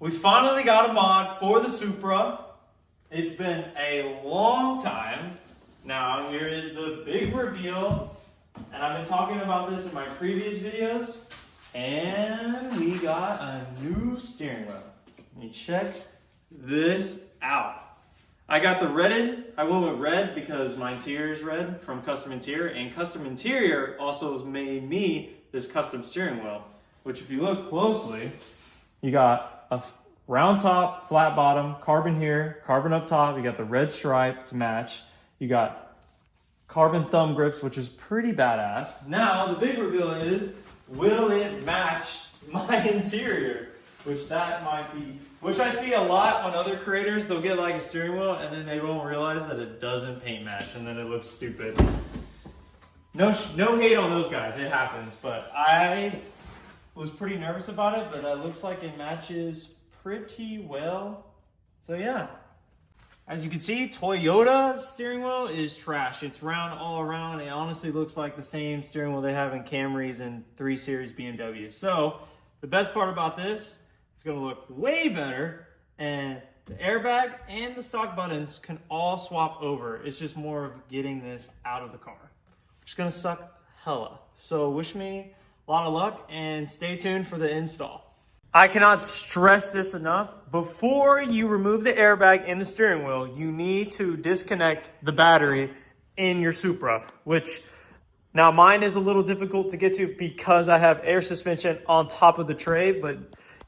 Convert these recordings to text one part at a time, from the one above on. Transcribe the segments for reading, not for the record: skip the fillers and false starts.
We finally got a mod for the Supra. It's been a long time. Now here is the big reveal. And I've been talking about this in my previous videos. And we got a new steering wheel. Let me check this out. I got the redded. I went with red because my interior is red from Kustom Interior. And Kustom Interior also made me this custom steering wheel. Which if you look closely, you got a round top, flat bottom, carbon here, carbon up top. You got the red stripe to match. You got carbon thumb grips, which is pretty badass. Now, the big reveal is, will it match my interior? Which that might be, which I see a lot on other creators. They'll get like a steering wheel and then they won't realize that it doesn't paint match and then it looks stupid. No hate on those guys, it happens. But I was pretty nervous about it, but it looks like it matches pretty well. So yeah, as you can see, Toyota's steering wheel is trash. It's round all around. It honestly looks like the same steering wheel they have in Camrys and 3 Series BMWs. So the best part about this, it's gonna look way better, and the airbag and the stock buttons can all swap over. It's just more of getting this out of the car, which is gonna suck hella. So wish me a lot of luck and stay tuned for the install. I cannot stress this enough. Before you remove the airbag and the steering wheel, you need to disconnect the battery in your Supra, which now mine is a little difficult to get to because I have air suspension on top of the tray, but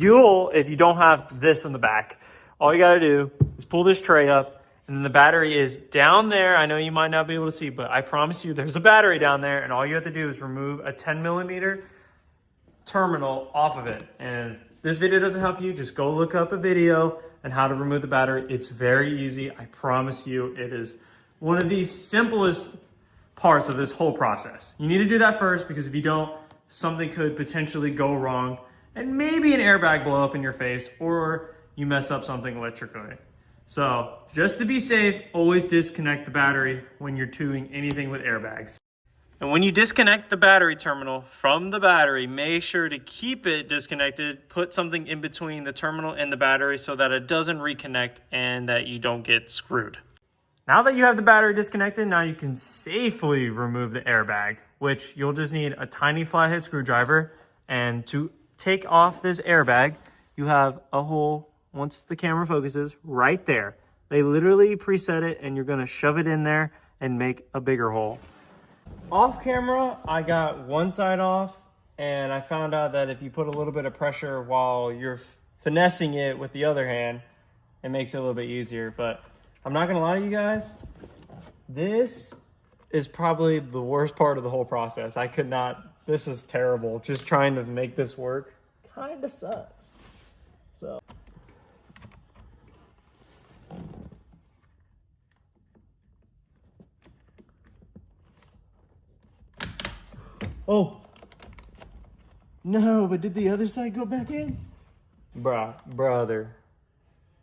if you don't have this in the back, all you gotta do is pull this tray up and then the battery is down there. I know you might not be able to see, but I promise you there's a battery down there, and all you have to do is remove a 10mm terminal off of it. And this video doesn't help you, just go look up a video on how to remove the battery. It's very easy. I promise you, it is one of the simplest parts of this whole process. You need to do that first, because if you don't, something could potentially go wrong and maybe an airbag blow up in your face, or you mess up something electrically. So just to be safe, always disconnect the battery when you're doing anything with airbags. And when you disconnect the battery terminal from the battery, make sure to keep it disconnected. Put something in between the terminal and the battery so that it doesn't reconnect and that you don't get screwed. Now that you have the battery disconnected, now you can safely remove the airbag, which you'll just need a tiny flathead screwdriver. And to take off this airbag, you have a hole, once the camera focuses, right there. They literally preset it, and you're gonna shove it in there and make a bigger hole. Off camera, I got one side off, and I found out that if you put a little bit of pressure while you're finessing it with the other hand, it makes it a little bit easier. But I'm not gonna lie to you guys, this is probably the worst part of the whole process. This is terrible. Just trying to make this work kinda sucks. So. Oh, no, but did the other side go back in? Brother.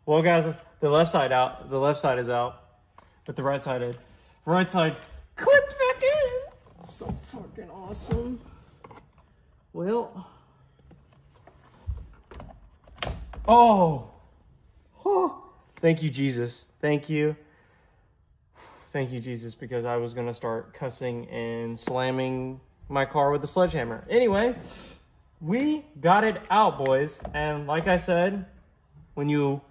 Well, guys, the left side out. The left side is out, but the right side clipped back in. So fucking awesome. Well, oh, thank you, Jesus. Thank you, Jesus, because I was gonna start cussing and slamming my car with a sledgehammer. Anyway, we got it out, boys. And like I said, when you're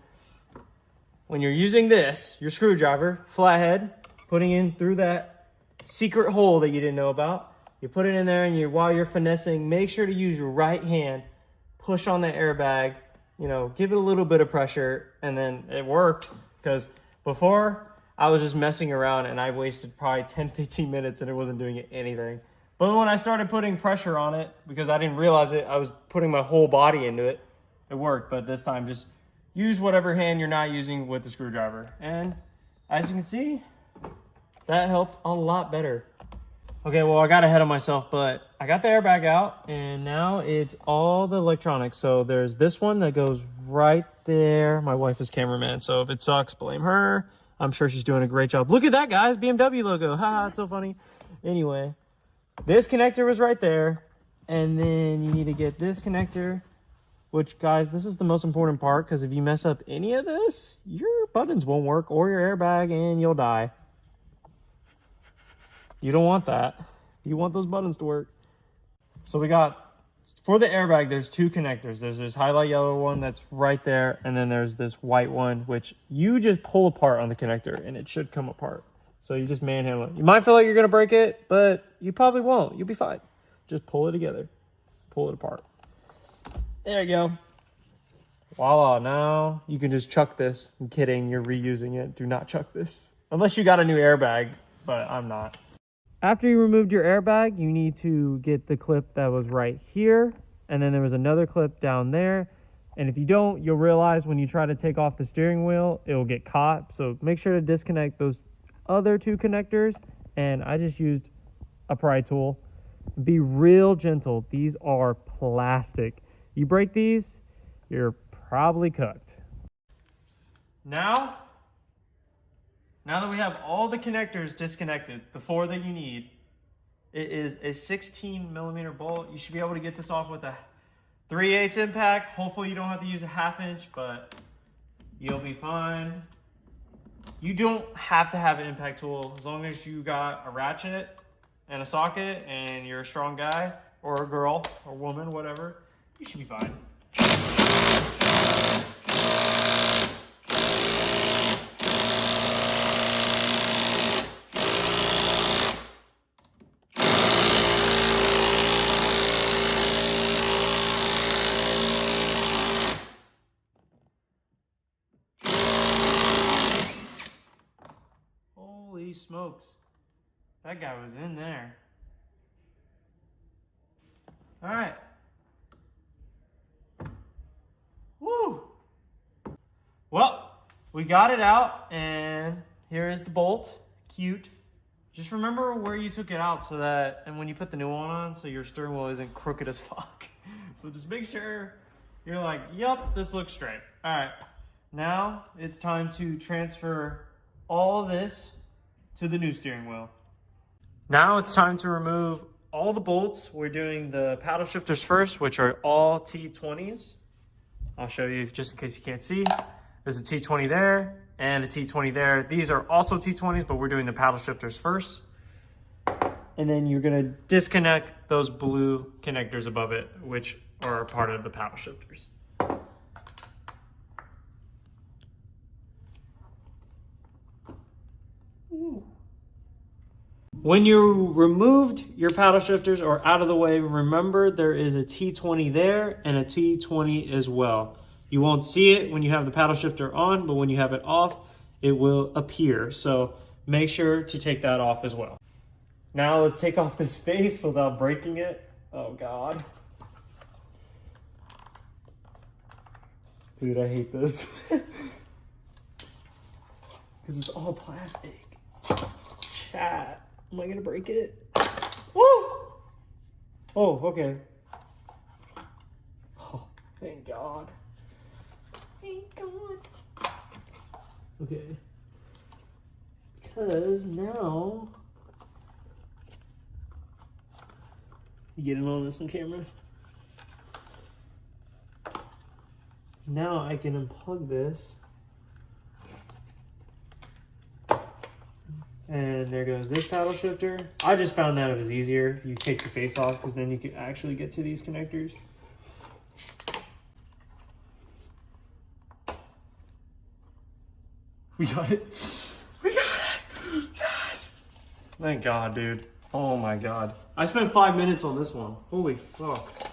using this, your screwdriver, flathead, putting in through that secret hole that you didn't know about, you put it in there, and while you're finessing, make sure to use your right hand, push on the airbag, give it a little bit of pressure, and then it worked. Because before, I was just messing around and I wasted probably 10-15 minutes and it wasn't doing anything. But when I started putting pressure on it, because I didn't realize it, I was putting my whole body into it, it worked. But this time, just use whatever hand you're not using with the screwdriver. And as you can see, that helped a lot better. Okay, well, I got ahead of myself, but I got the airbag out, and now it's all the electronics. So there's this one that goes right there. My wife is cameraman, so if it sucks, blame her. I'm sure she's doing a great job. Look at that, guys, BMW logo. Haha, it's so funny. Anyway, this connector was right there, and then you need to get this connector, which, guys, this is the most important part, because if you mess up any of this, your buttons won't work or your airbag and you'll die. You don't want that. You want those buttons to work. So we got, for the airbag, there's two connectors. There's this highlight yellow one that's right there, and then there's this white one, which you just pull apart on the connector, and it should come apart. So you just manhandle it. You might feel like you're going to break it, but you probably won't. You'll be fine. Just pull it together. Pull it apart. There you go. Voila. Now you can just chuck this. I'm kidding. You're reusing it. Do not chuck this. Unless you got a new airbag, but I'm not. After you removed your airbag, you need to get the clip that was right here. And then there was another clip down there. And if you don't, you'll realize when you try to take off the steering wheel, it will get caught. So make sure to disconnect those other two connectors. And I just used a pry tool. Be real gentle. These are plastic. You break these, you're probably cooked. Now that we have all the connectors disconnected, the four that you need, it is a 16 millimeter bolt. You should be able to get this off with a 3/8 impact. Hopefully you don't have to use a 1/2 inch, but you'll be fine. You don't have to have an impact tool as long as you got a ratchet and a socket and you're a strong guy or a girl or woman, whatever. You should be fine. Holy smokes. That guy was in there. All right. Woo! Well, we got it out, and here is the bolt. Cute. Just remember where you took it out so that, and when you put the new one on, so your steering wheel isn't crooked as fuck. So just make sure you're like, yup, this looks straight. All right, now it's time to transfer all this to the new steering wheel. Now it's time to remove all the bolts. We're doing the paddle shifters first, which are all T20s. I'll show you just in case you can't see. There's a T20 there and a T20 there. These are also T20s, but we're doing the paddle shifters first. And then you're gonna disconnect those blue connectors above it, which are part of the paddle shifters. Ooh. When you removed your paddle shifters or out of the way, remember there is a T20 there and a T20 as well. You won't see it when you have the paddle shifter on, but when you have it off, it will appear. So make sure to take that off as well. Now let's take off this face without breaking it. Oh God. Dude, I hate this. Because it's all plastic. Chat. Am I gonna break it? Woo! Oh, okay. Oh, thank God. Thank God. Okay. Because now... You getting all this on camera? Now I can unplug this. And there goes this paddle shifter. I just found that it was easier if you take the face off, because then you can actually get to these connectors. We got it. We got it. Yes. Thank God, dude. Oh my God. I spent 5 minutes on this one. Holy fuck.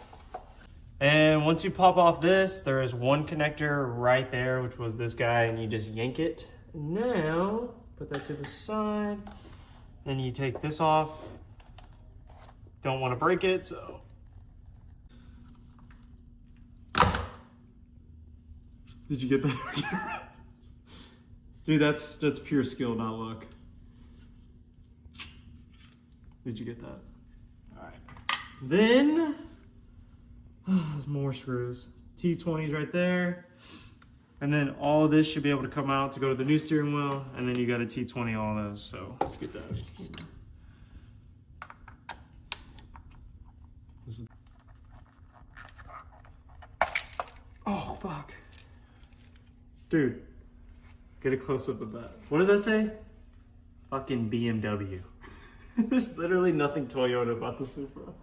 And once you pop off this, there is one connector right there, which was this guy, and you just yank it. Now, put that to the side. Then you take this off. Don't want to break it, so. Did you get that? Dude, that's pure skill, not luck. Did you get that? All right. Then, there's more screws. T20s right there. And then all of this should be able to come out to go to the new steering wheel. And then you got a T20 all those. So let's get that. Oh, fuck. Dude, get a close-up of that. What does that say? Fucking BMW. There's literally nothing Toyota about the Supra.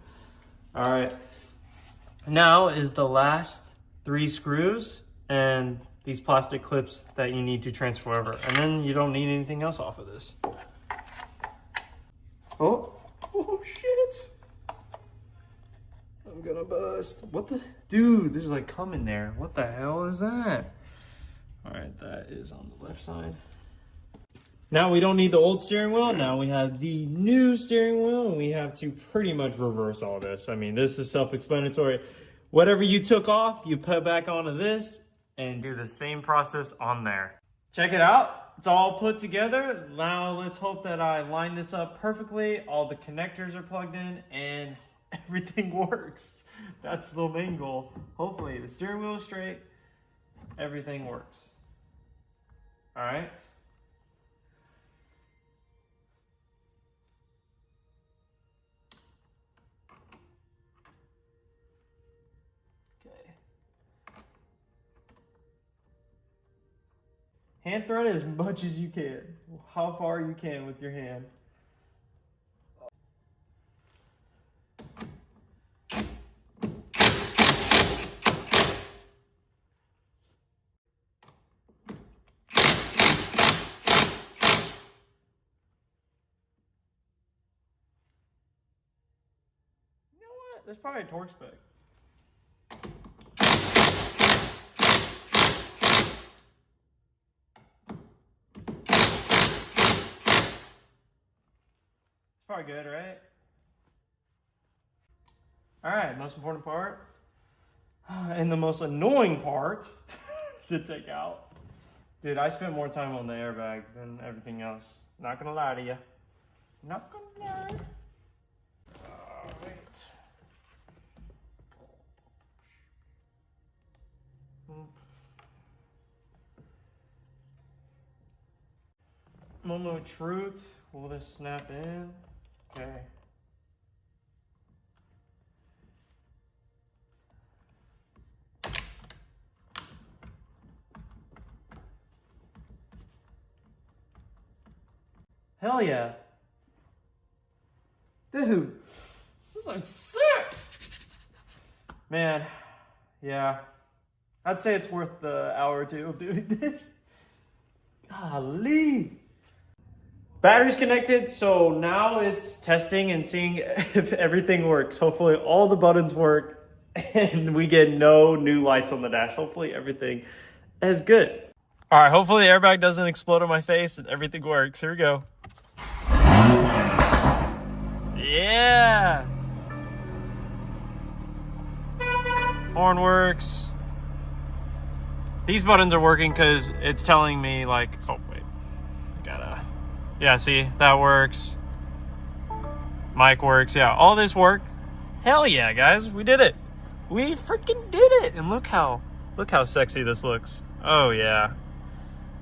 All right. Now is the last 3 screws and these plastic clips that you need to transfer over. And then you don't need anything else off of this. Oh shit. I'm gonna bust. What the? Dude, there's like cum in there. What the hell is that? All right, that is on the left side. Now we don't need the old steering wheel. Now we have the new steering wheel, and we have to pretty much reverse all this. I mean, this is self-explanatory. Whatever you took off, you put back onto this and do the same process on there. Check it out. It's all put together. Now let's hope that I line this up perfectly. All the connectors are plugged in and everything works. That's the main goal. Hopefully the steering wheel is straight. Everything works. All right. Okay. Hand thread as much as you can. How far you can with your hand. There's probably a torque spec. It's probably good, right? All right, most important part. And the most annoying part to take out. Dude, I spent more time on the airbag than everything else. Not gonna lie to you. Not gonna lie. All right. Moment of truth. Will this snap in? Okay. Hell yeah. Dude, this looks sick. Man, yeah. I'd say it's worth the hour or two of doing this. Golly. Battery's connected, so now it's testing and seeing if everything works. Hopefully all the buttons work and we get no new lights on the dash. Hopefully everything is good. All right, hopefully the airbag doesn't explode on my face and everything works. Here we go. Yeah. Horn works. These buttons are working because it's telling me like, oh wait, yeah, see, that works. Mic works, yeah, all this worked. Hell yeah, guys, we did it. We freaking did it. And look how sexy this looks. Oh yeah.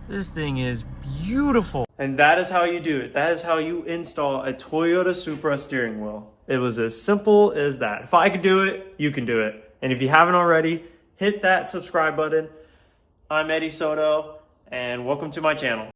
This thing is beautiful. And that is how you do it. That is how you install a Toyota Supra steering wheel. It was as simple as that. If I could do it, you can do it. And if you haven't already, hit that subscribe button. I'm Eddie Soto, and welcome to my channel.